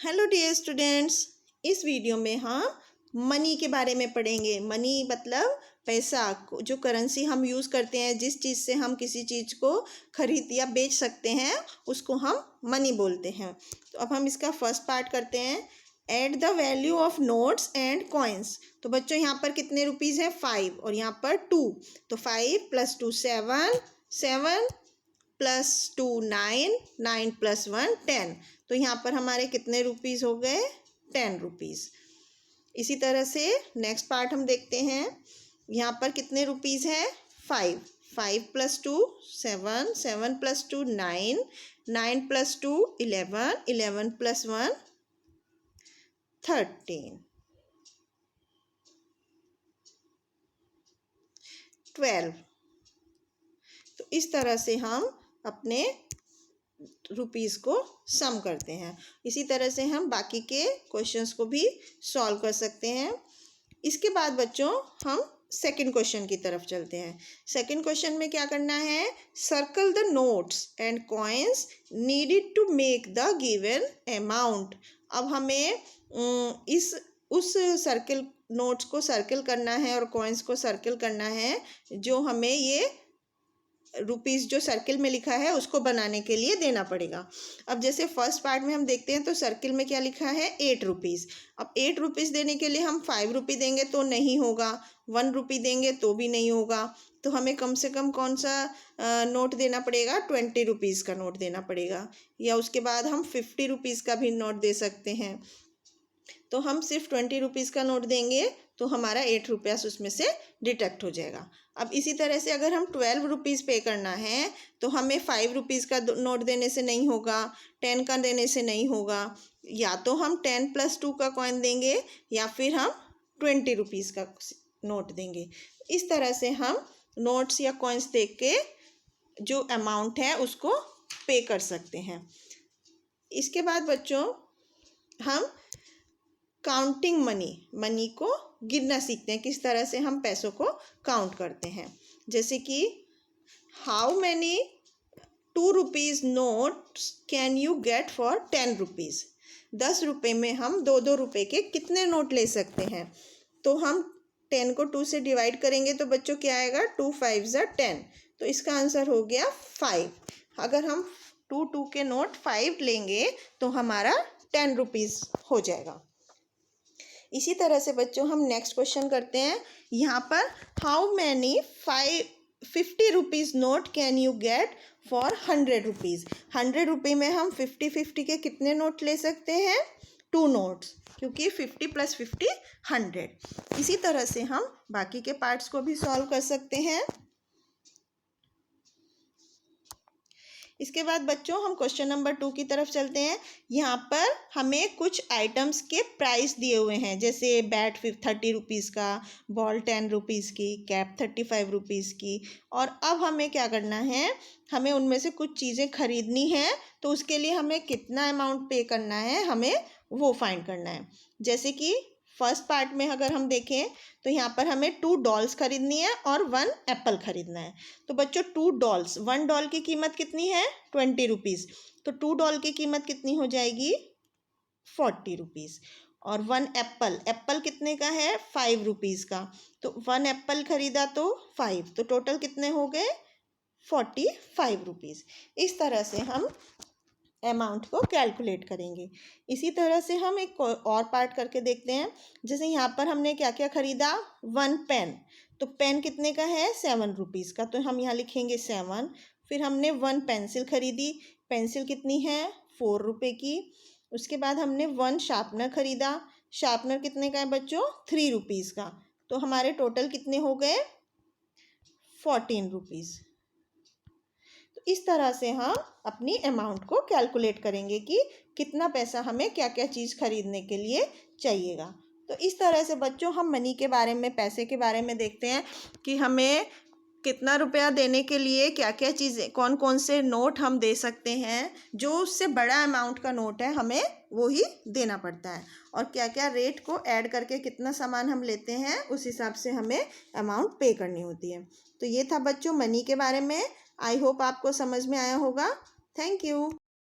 Hello dear students, इस video में हम मनी के बारे में पढ़ेंगे। मनी मतलब पैसा, जो करेंसी हम यूज़ करते हैं, जिस चीज़ से हम किसी चीज़ को खरीद या बेच सकते हैं, उसको हम मनी बोलते हैं। तो अब हम इसका फर्स्ट पार्ट करते हैं, add the value of notes and coins. तो बच्चों यहाँ पर कितने रुपीज़ हैं? 5 और यहाँ पर 2। तो 5 + 2 7, 7 + 2 9, 9 + 1 10। तो यहाँ पर हमारे कितने रुपीज़ हो गए? 10 रुपीज़। इसी तरह से नेक्स्ट पार्ट हम देखते हैं। यहाँ पर कितने रुपीज़ हैं? 5। 5 + 2 7, 7 + 2 9, 9 + 2 11, 11 + 1 13, 12। तो इस तरह से हम अपने रुपीज़ को सम करते हैं। इसी तरह से हम बाकी के क्वेश्चंस को भी सॉल्व कर सकते हैं। इसके बाद बच्चों हम सेकंड क्वेश्चन की तरफ चलते हैं। सेकंड क्वेश्चन में क्या करना है? Circle the notes and coins needed to make the given amount. अब हमें उस सर्कल नोट्स को सर्कल करना है और कॉइन्स को सर्कल करना है, जो हमें ये रुपीज़ जो सर्किल में लिखा है उसको बनाने के लिए देना पड़ेगा। अब जैसे फर्स्ट पार्ट में हम देखते हैं, तो सर्किल में क्या लिखा है? 8 रुपीज़। अब 8 रुपीज़ देने के लिए हम 5 रुपये देंगे तो नहीं होगा, 1 रुपये देंगे तो भी नहीं होगा। तो हमें कम से कम कौन सा नोट देना पड़ेगा? 20 रुपीज़ का नोट देना पड़ेगा, या उसके बाद हम 50 रुपीज़ का भी नोट दे सकते हैं। तो हम सिर्फ 20 रुपीज़ का नोट देंगे तो हमारा 8 रुपया उसमें से डिडक्ट हो जाएगा। अब इसी तरह से अगर हम 12 रुपीज़ पे करना है तो हमें 5 रुपीज़ का नोट देने से नहीं होगा, 10 का देने से नहीं होगा। या तो हम 10 + 2 का कॉइन देंगे, या फिर हम 20 रुपीज़ का नोट देंगे। इस तरह से हम नोट्स या कॉइन्स दे के जो अमाउंट है उसको पे कर सकते हैं। इसके बाद बच्चों हम काउंटिंग मनी को गिनना सीखते हैं, किस तरह से हम पैसों को काउंट करते हैं। जैसे कि how many 2 rupees notes can you get for 10 rupees. 10 रुपये में हम 2-2 रुपये के कितने नोट ले सकते हैं? तो हम 10 को 2 से डिवाइड करेंगे तो बच्चों क्या आएगा? 2 5 = 10। तो इसका आंसर हो गया 5। अगर हम 2 के नोट 5 लेंगे तो हमारा 10 रुपीज़ हो जाएगा। इसी तरह से बच्चों हम नेक्स्ट क्वेश्चन करते हैं। यहाँ पर how many 50 rupees note can you get for 100 rupees. 100 रुपये में हम 50-50 के कितने नोट ले सकते हैं? 2 नोट्स, क्योंकि 50 + 50 100। इसी तरह से हम बाकी के पार्ट्स को भी सॉल्व कर सकते हैं। इसके बाद बच्चों हम क्वेश्चन नंबर 2 की तरफ चलते हैं। यहाँ पर हमें कुछ आइटम्स के प्राइस दिए हुए हैं, जैसे बैट 30 रुपीज़ का, बॉल 10 रुपीज़ की, कैप 35 रुपीज़ की। और अब हमें क्या करना है? हमें उनमें से कुछ चीज़ें खरीदनी है, तो उसके लिए हमें कितना अमाउंट पे करना है, हमें वो फाइंड करना है। जैसे कि फर्स्ट पार्ट में अगर हम देखें तो यहाँ पर हमें 2 डॉल्स खरीदनी है और 1 एप्पल खरीदना है। तो बच्चों 2 डॉल्स, 1 डॉल की कीमत कितनी है? 20 रुपीज़। तो 2 डॉल की कीमत कितनी हो जाएगी? 40 रुपीज़। और 1 एप्पल कितने का है? 5 रुपीज़ का। तो 1 एप्पल खरीदा तो 5, तो टोटल कितने हो गए? 45 रुपीज़। इस तरह से हम अमाउंट को कैलकुलेट करेंगे। इसी तरह से हम एक और पार्ट करके देखते हैं। जैसे यहाँ पर हमने क्या क्या खरीदा? 1 पेन। तो पेन कितने का है? 7 रुपीज़ का। तो हम यहाँ लिखेंगे 7। फिर हमने 1 पेंसिल खरीदी। पेंसिल कितनी है? 4 रुपये की। उसके बाद हमने 1 शार्पनर खरीदा। शार्पनर कितने का है बच्चों? 3 रुपीज़ का। तो हमारे टोटल कितने हो गए? 14 रुपीज़। इस तरह से हम अपनी अमाउंट को कैलकुलेट करेंगे कि कितना पैसा हमें क्या क्या चीज़ खरीदने के लिए चाहिएगा। तो इस तरह से बच्चों हम मनी के बारे में, पैसे के बारे में देखते हैं कि हमें कितना रुपया देने के लिए क्या क्या चीज़ें, कौन कौन से नोट हम दे सकते हैं। जो उससे बड़ा अमाउंट का नोट है हमें वो ही देना पड़ता है, और क्या क्या रेट को ऐड करके कितना सामान हम लेते हैं उस हिसाब से हमें अमाउंट पे करनी होती है। तो ये था बच्चों मनी के बारे में। आई होप आपको समझ में आया होगा। Thank you.